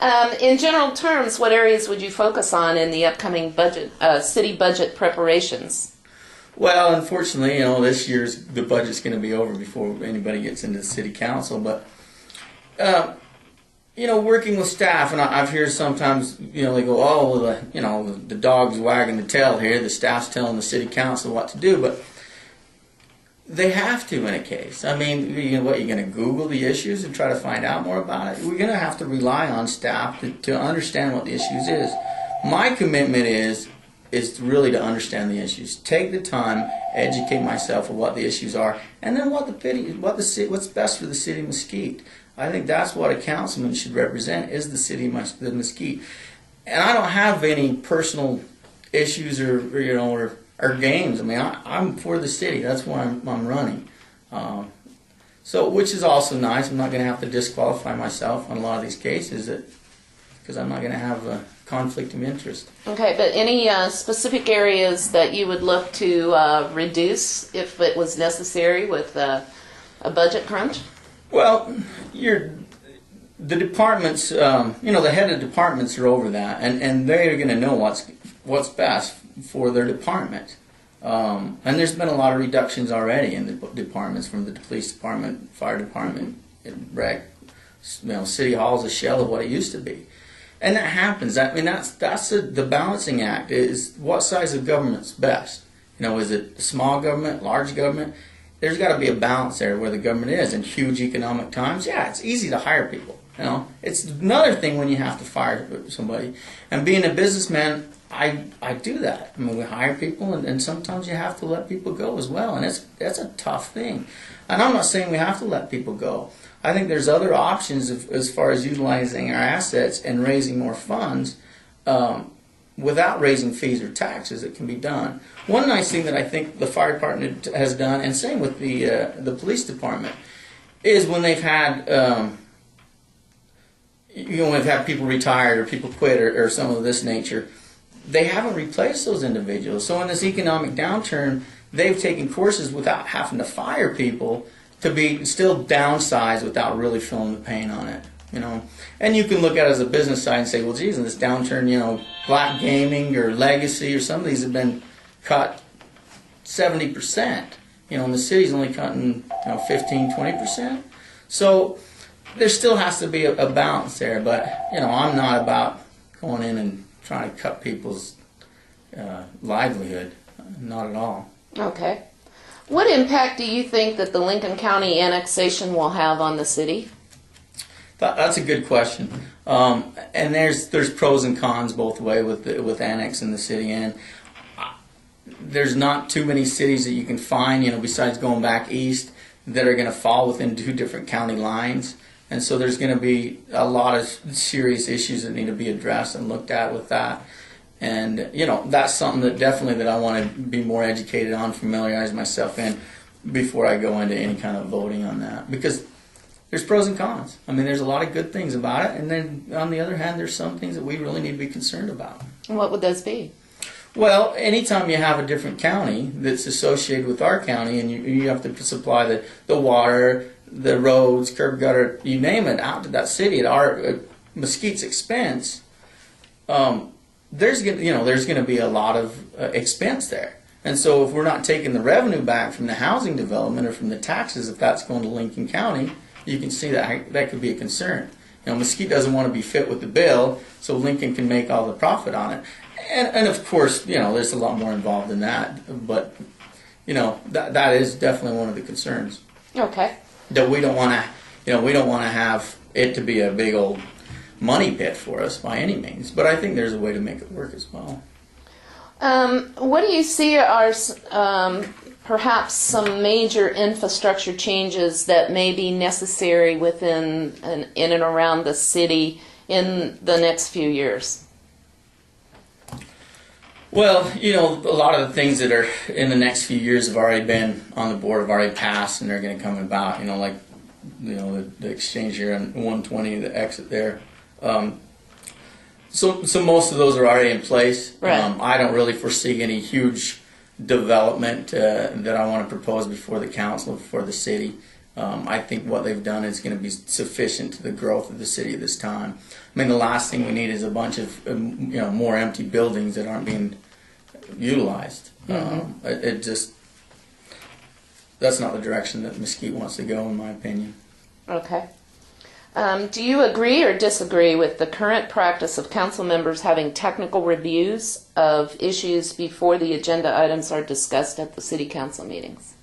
In general terms, what areas would you focus on in the upcoming budget, city budget preparations? Well, unfortunately, this year's the budget's going to be over before anybody gets into the city council. But working with staff, and I've heard sometimes, they go, oh, well, the dog's wagging the tail here. The staff's telling the city council what to do, but they have to in a case. I mean, you're going to Google the issues and try to find out more about it? We're going to have to rely on staff to understand what the issues is. My commitment is really to understand the issues. Take the time, educate myself on what the issues are, and then what's best for the city of Mesquite. I think that's what a councilman should represent, is the city of Mesquite. And I don't have any personal issues or games. I mean, I'm for the city. That's why I'm running. Which is also nice. I'm not going to have to disqualify myself on a lot of these cases because I'm not going to have a conflict of interest. Okay, but any specific areas that you would look to reduce if it was necessary with a budget crunch? Well, the departments, the head of departments are over that, and they're going to know what's best for their department. And there's been a lot of reductions already in the departments, from the police department, fire department, rec. City Hall's a shell of what it used to be. And that happens. I mean, that's the balancing act, is what size of government's best. Is it small government, large government? There's got to be a balance there where the government is. In huge economic times, yeah, it's easy to hire people. It's another thing when you have to fire somebody. And being a businessman, I do that. I mean, we hire people, and sometimes you have to let people go as well, and that's a tough thing. And I'm not saying we have to let people go. I think there's other options as far as utilizing our assets and raising more funds without raising fees or taxes. It can be done. One nice thing that I think the fire department has done, and same with the police department, is when they've had when they've had people retired or people quit or some of this nature, they haven't replaced those individuals. So in this economic downturn, they've taken courses without having to fire people to be still downsized without really feeling the pain on it. And you can look at it as a business side and say, well, geez, in this downturn, black gaming or legacy or some of these have been cut 70%. And the city's only cutting 15, 20%. So there still has to be a balance there. But I'm not about going in and trying to cut people's livelihood. Not at all. Okay. What impact do you think that the Lincoln County annexation will have on the city? That's a good question. And there's pros and cons both ways with annexing the city in. There's not too many cities that you can find, besides going back east, that are going to fall within two different county lines. And so there's going to be a lot of serious issues that need to be addressed and looked at with that. And, that's something that I want to be more educated on, familiarize myself in before I go into any kind of voting on that. Because there's pros and cons. I mean, there's a lot of good things about it. And then, on the other hand, there's some things that we really need to be concerned about. And what would those be? Well, anytime you have a different county that's associated with our county, and you have to supply the water, the roads, curb gutter, you name it, out to that city at our Mesquite's expense, there's going to be a lot of expense there. And so if we're not taking the revenue back from the housing development or from the taxes, if that's going to Lincoln County, you can see that could be a concern. Mesquite doesn't want to be fit with the bill, so Lincoln can make all the profit on it. And of course, there's a lot more involved in that. But, that is definitely one of the concerns. Okay. That we don't want to have it to be a big old money pit for us by any means, but I think there's a way to make it work as well. What do you see are perhaps some major infrastructure changes that may be necessary within in and around the city in the next few years? Well, a lot of the things that are in the next few years have already been on the board, have already passed, and they're going to come about. The exchange here on 120, the exit there. So most of those are already in place. Right. I don't really foresee any huge development that I want to propose before the council, before the city. I think what they've done is going to be sufficient to the growth of the city at this time. I mean, the last thing we need is a bunch of more empty buildings that aren't being utilized. It just, that's not the direction that Mesquite wants to go, in my opinion. Okay. Do you agree or disagree with the current practice of council members having technical reviews of issues before the agenda items are discussed at the city council meetings?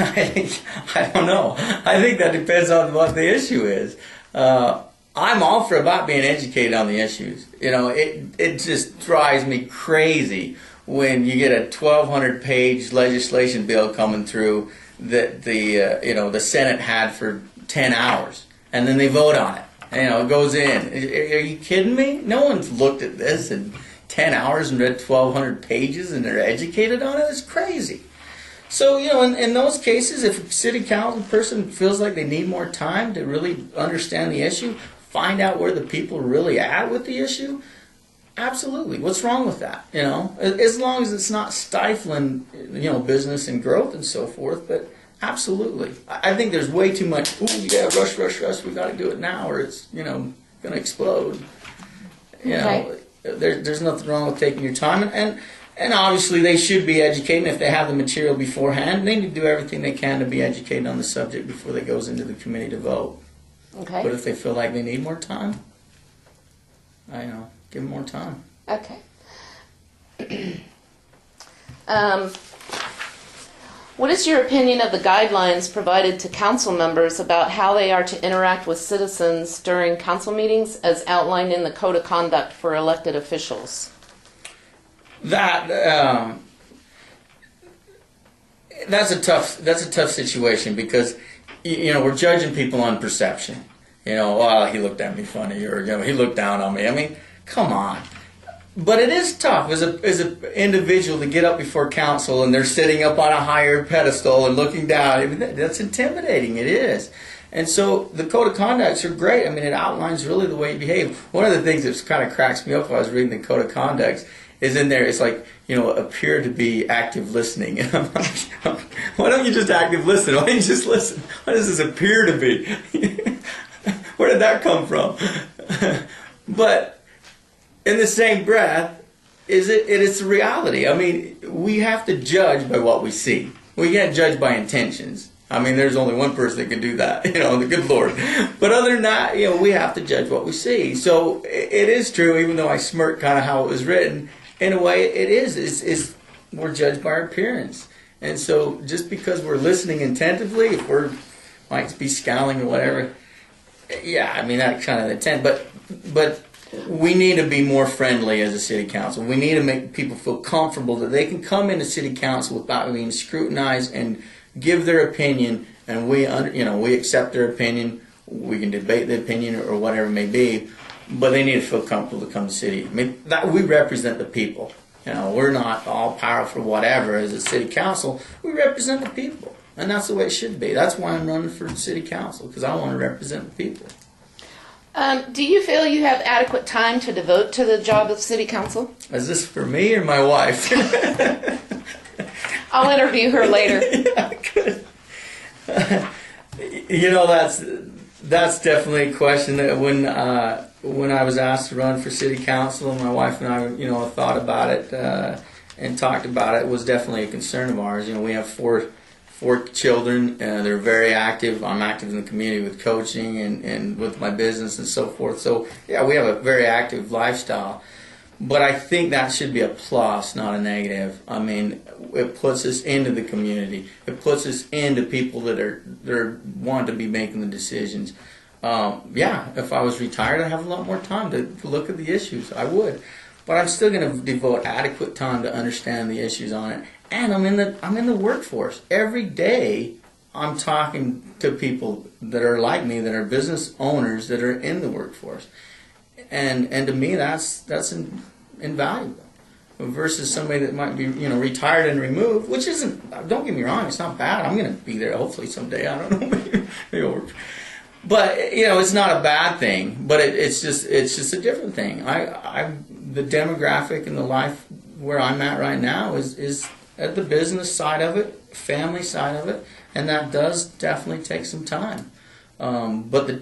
I don't know. I think that depends on what the issue is. I'm all for about being educated on the issues. It just drives me crazy when you get a 1,200-page legislation bill coming through that the Senate had for 10 hours, and then they vote on it. It goes in. Are you kidding me? No one's looked at this in 10 hours and read 1,200 pages, and they're educated on it. It's crazy. So, in those cases, if a city council person feels like they need more time to really understand the issue, find out where the people are really at with the issue, absolutely. What's wrong with that? As long as it's not stifling, business and growth and so forth, but absolutely. I think there's way too much, rush, we got to do it now or it's, going to explode. Okay. There's nothing wrong with taking your time, and obviously they should be educated. If they have the material beforehand, they need to do everything they can to be educated on the subject before they goes into the committee to vote. Okay. But if they feel like they need more time, give them more time. Okay. What is your opinion of the guidelines provided to council members about how they are to interact with citizens during council meetings as outlined in the Code of Conduct for elected officials? That's a tough situation because we're judging people on perception. He looked at me funny, or he looked down on me. I mean, come on. But it is tough as an individual to get up before council and they're sitting up on a higher pedestal and looking down. I mean, that's intimidating. It is. And so the Code of Conducts are great. I mean, it outlines really the way you behave. One of the things that kind of cracks me up while I was reading the Code of Conducts is in there, it's like, appear to be active listening. And I'm like, why don't you just active listen? Why don't you just listen? What does this appear to be? Where did that come from? But in the same breath, it is the reality. I mean, we have to judge by what we see. We can't judge by intentions. I mean, there's only one person that can do that, the good Lord. But other than that, we have to judge what we see. So it is true, even though I smirk kind of how it was written, in a way it is. We're judged by our appearance. And so just because we're listening attentively, if we're might be scowling or whatever, yeah, I mean, that's kind of the intent. But we need to be more friendly as a city council. We need to make people feel comfortable that they can come into city council without being scrutinized and give their opinion, and we accept their opinion. We can debate the opinion or whatever it may be, but they need to feel comfortable to come to city. I mean, that we represent the people. We're not all powerful, whatever. As a city council, we represent the people, and that's the way it should be. That's why I'm running for city council, because I want to represent the people. Do you feel you have adequate time to devote to the job of city council? Is this for me or my wife? I'll interview her later. Yeah, good. That's definitely a question that when I was asked to run for city council, my wife and I, thought about it and talked about it. It was definitely a concern of ours. We have four children. They're very active. I'm active in the community with coaching and with my business and so forth. So yeah, we have a very active lifestyle. But I think that should be a plus, not a negative. I mean, it puts us into the community. It puts us into people that want to be making the decisions. If I was retired, I'd have a lot more time to look at the issues. I would, but I'm still going to devote adequate time to understand the issues on it. And I'm in the workforce every day. I'm talking to people that are like me, that are business owners, that are in the workforce. And to me, that's invaluable versus somebody that might be retired and removed, which isn't. Don't get me wrong, it's not bad. I'm going to be there hopefully someday. I don't know, but it's not a bad thing. But it's just a different thing. The demographic and the life where I'm at right now is at the business side of it. family side of it, and that does definitely take some time. But the